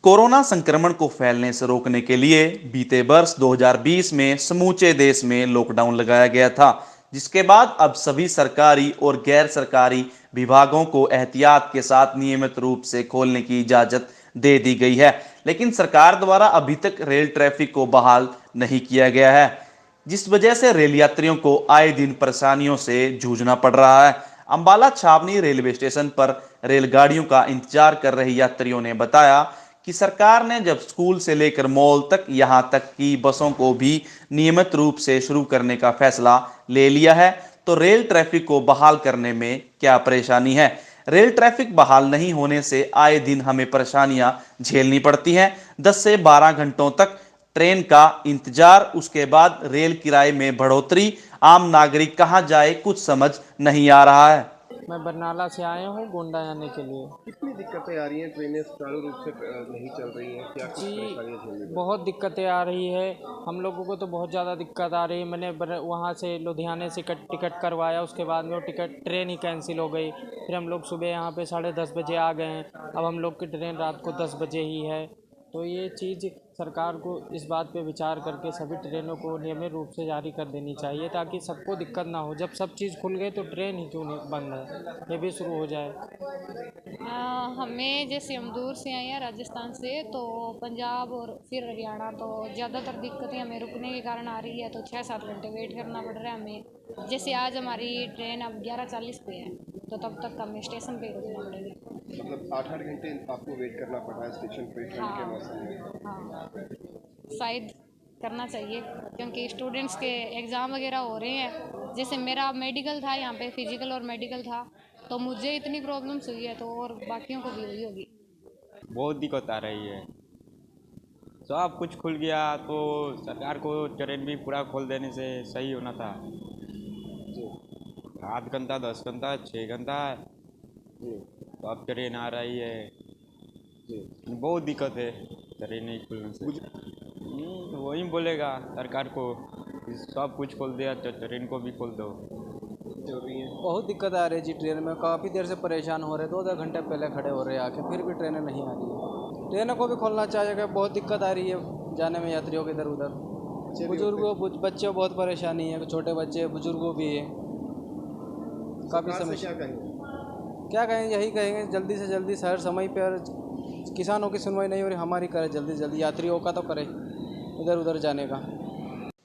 Corona संक्रमण को फैलने से रोकने के लिए बीते वर्ष 2020 में समूचे देश में लॉकडाउन लगाया गया था, जिसके बाद अब सभी सरकारी और गैर सरकारी विभागों को एहतियात के साथ नियमित रूप से खोलने की इजाजत दे दी गई है। लेकिन सरकार द्वारा अभी तक रेल ट्रैफिक को बहाल नहीं किया गया है, जिस वजह से रेल यात्रियों को आए दिन परेशानियों से जूझना पड़ रहा है। अंबाला छावनी रेलवे स्टेशन पर रेलगाड़ियों का इंतजार कर रहे यात्रियों ने बताया कि सरकार ने जब स्कूल से लेकर मॉल तक यहां तक कि बसों को भी नियमित रूप से शुरू करने का फैसला ले लिया है, तो रेल ट्रैफिक को बहाल करने में क्या परेशानी है। रेल ट्रैफिक बहाल नहीं होने से आए दिन हमें परेशानियां झेलनी पड़ती हैं। 10 से 12 घंटों तक ट्रेन का इंतजार, उसके बाद रेल किराए में बढ़ोतरी। आम नागरिक कहां जाए, कुछ समझ नहीं आ रहा है। मैं बरनाला से आया हूँ गोंडा जाने के लिए। कितनी दिक्कतें आ रही हैं? ट्रेनें सुचारू रूप से नहीं चल रही हैं, क्या कुछ परेशानियां झेलनी पड़ रही हैं? बहुत दिक्कतें आ रही है, हम लोगों को तो बहुत ज़्यादा दिक्कत आ रही है। मैंने वहाँ से लुधियाने से टिकट करवाया, उसके बाद में वो ट्रेन ही कैंसिल हो गई। फिर हम लोग सुबह यहाँ पे 10:30 बजे आ गए हैं। अब हम लोग की ट्रेन रात को 10 बजे ही है। तो ये चीज़ सरकार को इस बात पे विचार करके सभी ट्रेनों को नियमित रूप से जारी कर देनी चाहिए, ताकि सबको दिक्कत ना हो। जब सब चीज़ खुल गई तो ट्रेन ही क्यों नहीं बंद है, ये भी शुरू हो जाए। हमें जैसे हम दूर से आए हैं राजस्थान से, तो पंजाब और फिर हरियाणा, तो ज़्यादातर दिक्कतें हमें रुकने के कारण आ रही है। तो 6-7 घंटे वेट करना पड़ रहा है हमें। जैसे आज हमारी ट्रेन अब 11:40 पे है, तो तब तक हमें स्टेशन पे ही रुकना पड़ेगा। मतलब 8-8 घंटे आपको वेट करना पड़ रहा है स्टेशन पे ठंड के मौसम में। हाँ, शायद करना चाहिए, क्योंकि स्टूडेंट्स के एग्ज़ाम वगैरह हो रहे हैं। जैसे मेरा मेडिकल था यहाँ पे, फिजिकल और मेडिकल था, तो मुझे इतनी प्रॉब्लम्स हुई है, तो और बाकियों को भी हुई होगी। बहुत दिक्कत आ रही है। सब कुछ खुल गया तो सरकार को ट्रेन भी पूरा खोल देने से सही होना था। 8 घंटा, 10 घंटा, 6 घंटा तो अब ट्रेन आ रही है। बहुत दिक्कत है ट्रेन नहीं खुलने से। वही बोलेगा सरकार को कि सब कुछ खोल दिया तो ट्रेन को भी खोल दो। बहुत दिक्कत आ रही है जी, ट्रेन में काफ़ी देर से परेशान हो रहे, 2-2 घंटे पहले खड़े हो रहे हैं आके, फिर भी ट्रेनें नहीं आ रही है। ट्रेनों को भी खोलना चाहिए, बहुत दिक्कत आ रही है जाने में यात्रियों के इधर उधर। बुजुर्गों बच्चों बहुत परेशानी है, छोटे बच्चे बुजुर्गों भी है, काफ़ी समस्या। क्या कहेंगे, यही कहेंगे जल्दी से जल्दी शहर समय पर, किसानों की सुनवाई नहीं हो रही, हमारी करे जल्दी से जल्दी, यात्रियों का तो करे इधर उधर जाने का।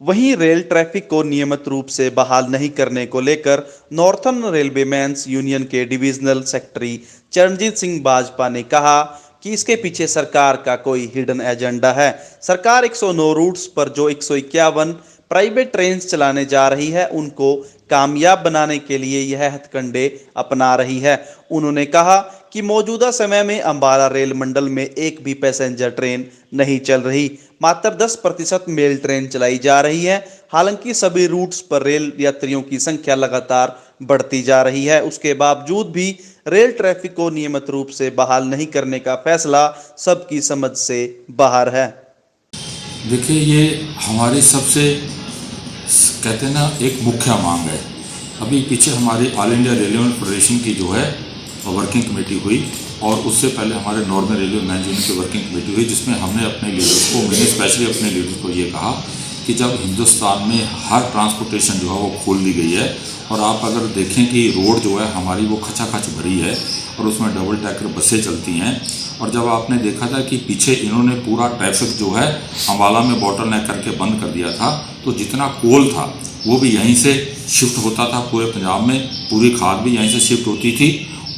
वहीं रेल ट्रैफिक को नियमित रूप से बहाल नहीं करने को लेकर नॉर्थर्न रेलवेमैन्स यूनियन के डिविजनल सेक्रेटरी चरणजीत सिंह बाजपा ने कहा कि इसके पीछे सरकार का कोई हिडन एजेंडा है। सरकार 109 रूट्स पर जो 151 प्राइवेट ट्रेन चलाने जा रही है, उनको कामयाब बनाने के लिए यह हथकंडे अपना रही है। उन्होंने कहा कि मौजूदा समय में अंबाला रेल मंडल में एक भी पैसेंजर ट्रेन नहीं चल रही, मात्र 10% मेल ट्रेन चलाई जा रही है। हालांकि सभी रूट्स पर रेल यात्रियों की संख्या लगातार बढ़ती जा रही है, उसके बावजूद भी रेल ट्रैफिक को नियमित रूप से बहाल नहीं करने का फैसला सबकी समझ से बाहर है। देखिए, ये हमारी सबसे कहते हैं ना एक मुख्य मांग है। अभी पीछे हमारी ऑल इंडिया रेलवे फेडरेशन की जो है वर्किंग कमेटी हुई, और उससे पहले हमारे नॉर्दर्न रेलवे मैन यूनियन की वर्किंग कमेटी हुई, जिसमें हमने अपने लीडर्स को, मैंने स्पेशली अपने लीडर्स को ये कहा कि जब हिंदुस्तान में हर ट्रांसपोर्टेशन जो है वो खोल दी गई है, और आप अगर देखें कि रोड जो है हमारी वो खचाखच भरी है और उसमें डबल टैकर बसें चलती हैं, और जब आपने देखा था कि पीछे इन्होंने पूरा ट्रैफिक जो है अम्बाला में बॉटल नेक करके बंद कर दिया था, तो जितना कोल था वो भी यहीं से शिफ्ट होता था पूरे पंजाब में, पूरी खाद भी यहीं से शिफ्ट होती थी,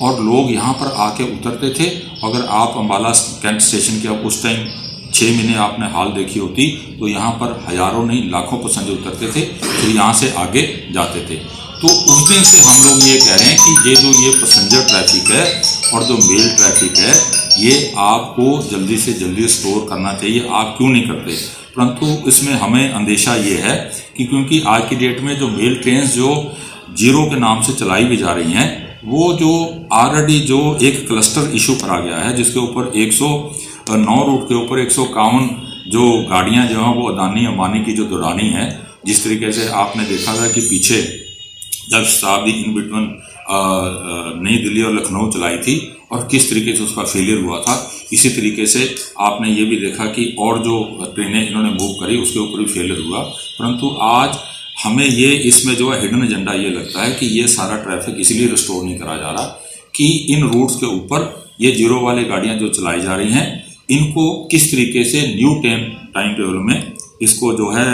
और लोग यहाँ पर आके उतरते थे। अगर आप अम्बाला कैंट स्टेशन के उस टाइम 6 महीने आपने हाल देखी होती, तो यहाँ पर हज़ारों नहीं लाखों पैसेंजर उतरते थे, फिर यहाँ से आगे जाते थे। तो उस दिन से हम लोग ये कह रहे हैं कि ये पैसेंजर ट्रैफिक है और जो मेल ट्रैफिक है, ये आपको जल्दी से जल्दी स्टोर करना चाहिए। आप क्यों नहीं करते? परंतु इसमें हमें अंदेशा ये है कि क्योंकि आज की डेट में जो मेल ट्रेन जो जीरो के नाम से चलाई भी जा रही हैं, वो जो ऑलरेडी जो एक क्लस्टर इशू करा गया है, जिसके ऊपर 109 रूट के ऊपर 151 जो गाड़ियां जो हैं वो अदानी अंबानी की जो दौरानी है, जिस तरीके से आपने देखा था कि पीछे जब शताब्दी इन बिटवीन नई दिल्ली और लखनऊ चलाई थी और किस तरीके से उसका फेलियर हुआ था। इसी तरीके से आपने ये भी देखा कि और जो ट्रेनें इन्होंने मूव करी उसके ऊपर भी फेलियर हुआ। परंतु आज हमें ये इसमें जो है हिडन एजेंडा ये लगता है कि ये सारा ट्रैफिक इसलिए रिस्टोर नहीं करा जा रहा कि इन रूट्स के ऊपर ये जीरो वाले गाड़ियाँ जो चलाई जा रही हैं इनको किस तरीके से न्यू टाइम टेबल में इसको जो है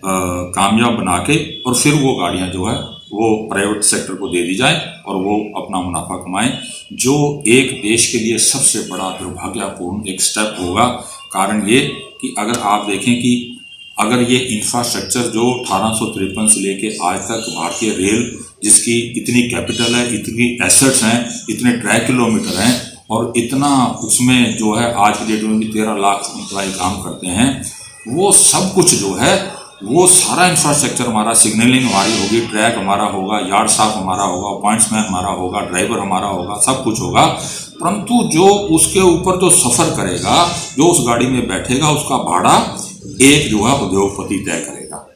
कामयाब बना के और फिर वो गाड़ियाँ जो है वो प्राइवेट सेक्टर को दे दी जाए और वो अपना मुनाफा कमाएं, जो एक देश के लिए सबसे बड़ा दुर्भाग्यपूर्ण एक स्टेप होगा। कारण ये कि अगर आप देखें कि अगर ये इंफ्रास्ट्रक्चर जो 1853 से लेके आज तक भारतीय रेल जिसकी इतनी कैपिटल है, इतनी एसेट्स हैं, इतने ट्रैक किलोमीटर हैं और इतना उसमें जो है आज की डेट में भी 13 लाख एम्प्लॉय काम करते हैं, वो सब कुछ जो है वो सारा इंफ्रास्ट्रक्चर हमारा, सिग्नलिंग हमारी होगी, ट्रैक हमारा होगा, यार्ड स्टाफ हमारा होगा, पॉइंट्समैन हमारा होगा, ड्राइवर हमारा होगा, सब कुछ होगा। परंतु जो उसके ऊपर जो सफ़र करेगा, जो उस गाड़ी में बैठेगा, उसका भाड़ा एक जो है उद्योगपति तय करेगा।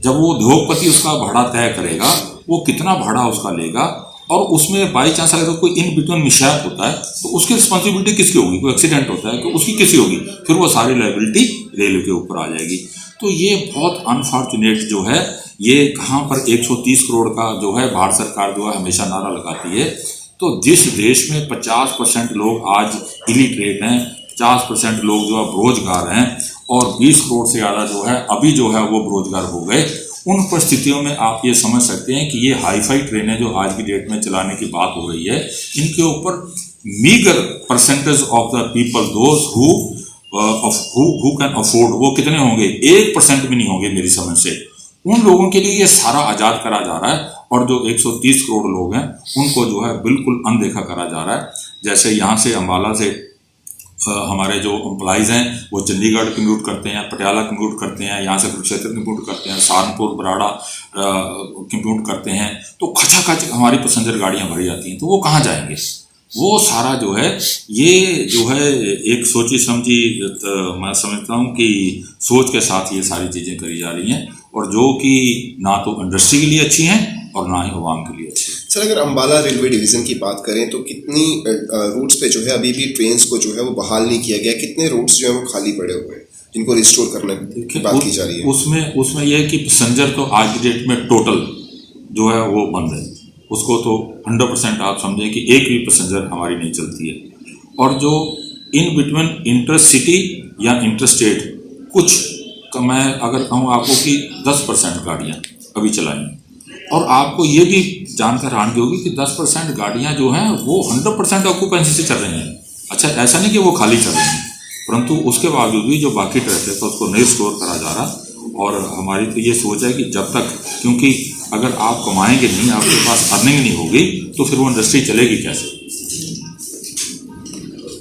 जब वो उद्योगपति उसका भाड़ा तय करेगा, वो कितना भाड़ा उसका लेगा और उसमें बाई चांस अगर कोई इन बिटवीन मिसहैप होता है तो उसकी रिस्पॉन्सिबिलिटी किसकी होगी? कोई एक्सीडेंट होता है तो उसकी किसी होगी, फिर वो सारी लायबिलिटी रेलवे के ऊपर आ जाएगी। तो ये बहुत अनफॉर्चुनेट जो है, ये कहाँ पर 130 करोड़ का जो है भारत सरकार जो है हमेशा नारा लगाती है। तो जिस देश में 50% लोग आज इलिटरेट हैं, 50% लोग जो है बेरोजगार हैं और 20 करोड़ से ज़्यादा जो है अभी जो है वो बेरोजगार हो गए, उन परिस्थितियों में आप ये समझ सकते हैं कि ये हाईफाई ट्रेनें जो आज की डेट में चलाने की बात हो रही है, इनके ऊपर meagre percentage of the people those who can afford, वो कितने होंगे? 1% भी नहीं होंगे मेरी समझ से। उन लोगों के लिए ये सारा आज़ाद करा जा रहा है और जो 130 करोड़ लोग हैं उनको जो है बिल्कुल अनदेखा करा जा रहा है। जैसे यहाँ से अम्बाला से हमारे जो एम्प्लॉइज़ हैं वो चंडीगढ़ कम्यूट करते हैं, पटियाला कम्यूट करते हैं, यहाँ से कुरुक्षेत्र कम्यूट करते हैं, सहारनपुर बराड़ा कम्यूट करते हैं, तो खचाखच हमारी पैसेंजर गाड़ियाँ भरी जाती हैं। तो वो कहाँ जाएंगे? वो सारा जो है ये जो है एक सोची समझी, मैं समझता हूँ कि सोच के साथ ये सारी चीज़ें करी जा रही हैं और जो कि ना तो इंडस्ट्री के लिए अच्छी हैं और ना ही आवाम के लिए अच्छी है। सर, अगर अम्बाला रेलवे डिवीज़न की बात करें तो कितनी रूट्स पे जो है अभी भी ट्रेन्स को जो है वो बहाल नहीं किया गया, कितने रूट्स जो है वो खाली पड़े हुए हैं जिनको रिस्टोर करने की बात की जा रही है? उसमें यह है कि पैसेंजर तो आज की डेट में टोटल जो है वो बंद है, उसको तो 100% आप समझें कि एक भी पैसेंजर हमारी नहीं चलती है। और जो इन बिटवीन इंटरसिटी या इंटरस्टेट कुछ मैं अगर कहूँ आपको कि 10% गाड़ियाँ अभी चलाई हैं और आपको ये भी जानकर हैरानगी होगी कि 10% गाड़ियाँ जो हैं वो 100% ऑक्यूपेंसी से चल रही हैं। अच्छा, ऐसा नहीं कि वो खाली चल रही हैं, परंतु उसके बावजूद भी जो बाकी ट्रैफिक है उसको नहीं स्टोर करा जा रहा। और हमारी तो ये सोच है कि जब तक, क्योंकि अगर आप कमाएंगे नहीं, आपके पास अर्निंग नहीं होगी, तो फिर वो इंडस्ट्री चलेगी कैसे?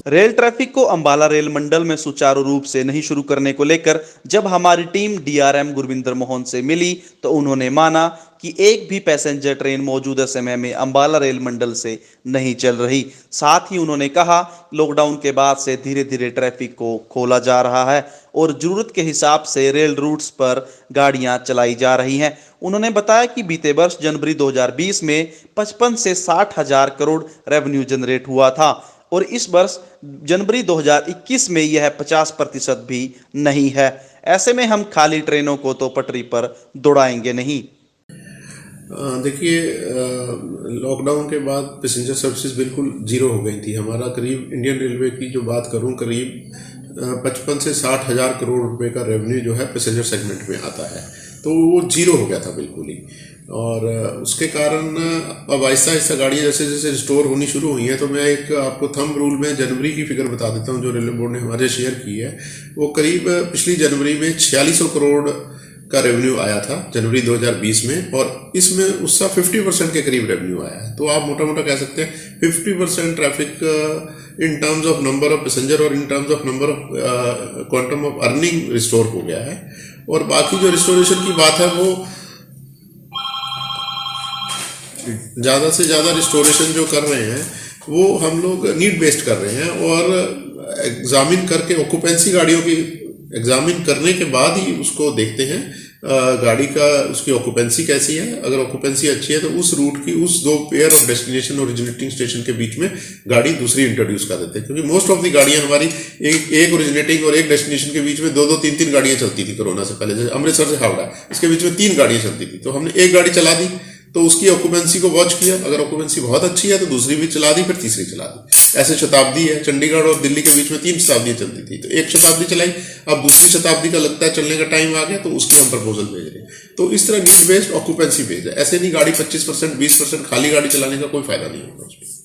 रेल ट्रैफिक को अंबाला रेल मंडल में सुचारू रूप से नहीं शुरू करने को लेकर जब हमारी टीम डीआरएम गुरविंदर मोहन से मिली तो उन्होंने माना कि एक भी पैसेंजर ट्रेन मौजूदा समय में अंबाला रेल मंडल से नहीं चल रही। साथ ही उन्होंने कहा, लॉकडाउन के बाद से धीरे धीरे ट्रैफिक को खोला जा रहा है और जरूरत के हिसाब से रेल रूट्स पर गाड़ियां चलाई जा रही हैं। उन्होंने बताया कि बीते वर्ष जनवरी 2020 में 55 से 60 हजार करोड़ रेवेन्यू जनरेट हुआ था और इस वर्ष जनवरी 2021 में यह 50% भी नहीं है। ऐसे में हम खाली ट्रेनों को तो पटरी पर दौड़ाएंगे नहीं। देखिए, लॉकडाउन के बाद पैसेंजर सर्विसेज बिल्कुल ज़ीरो हो गई थी। हमारा करीब इंडियन रेलवे की जो बात करूं, करीब 55 से 60 हज़ार करोड़ रुपए का रेवेन्यू जो है पैसेंजर सेगमेंट में आता है, तो वो ज़ीरो हो गया था बिल्कुल ही। और उसके कारण अब आहिस्ता आहिस्ता गाड़ियाँ जैसे जैसे रिस्टोर होनी शुरू हुई हैं, तो मैं एक आपको थंब रूल में जनवरी की फिगर बता देता हूँ जो रेलवे बोर्ड ने हमारे शेयर की है। वो करीब पिछली जनवरी में 4600 करोड़ का रेवेन्यू आया था जनवरी 2020 में, और इसमें उसका 50% के करीब रेवेन्यू आया है। तो आप मोटा मोटा कह सकते हैं 50% traffic in terms of number of passenger और in terms of number of quantum of earning restore हो गया है। और बाकी जो रिस्टोरेशन की बात है, वो ज़्यादा से ज़्यादा रिस्टोरेशन जो कर रहे हैं वो हम लोग नीड बेस्ड कर रहे हैं और एग्जामिन करके ऑक्यूपेंसी गाड़ियों की एग्जामिन करने के बाद ही उसको देखते हैं गाड़ी का उसकी ऑक्यूपेंसी कैसी है। अगर ऑक्यूपेंसी अच्छी है तो उस रूट की उस 2 पेयर ऑफ डेस्टिनेशन और ओरिजिनेटिंग स्टेशन के बीच में गाड़ी दूसरी इंट्रोड्यूस कर देते हैं, क्योंकि मोस्ट ऑफ दी गाड़ियां हमारी एक ओरिजिनेटिंग और एक डेस्टिनेशन के बीच में 2-2, 3-3 गाड़ियां चलती थी कोरोना से पहले। जैसे अमृतसर से हावड़ा, इसके बीच में 3 गाड़ियां चलती थी, तो हमने एक गाड़ी चला दी, तो उसकी ऑक्यूपेंसी को वॉच किया, अगर ऑक्यूपेंसी बहुत अच्छी है तो दूसरी भी चला दी, फिर तीसरी चला दी। ऐसे शताब्दी है, चंडीगढ़ और दिल्ली के बीच में 3 शताब्दियां चलती थी, तो एक शताब्दी चलाई, अब दूसरी शताब्दी का लगता है चलने का टाइम आ गया, तो उसकी हम प्रपोजल भेज रहे हैं। तो इस तरह नीड बेस्ड ऑक्यूपेंसी बेस्ड है, ऐसे नहीं गाड़ी 25%, 20% खाली गाड़ी चलाने का कोई फायदा नहीं होगा उसमें।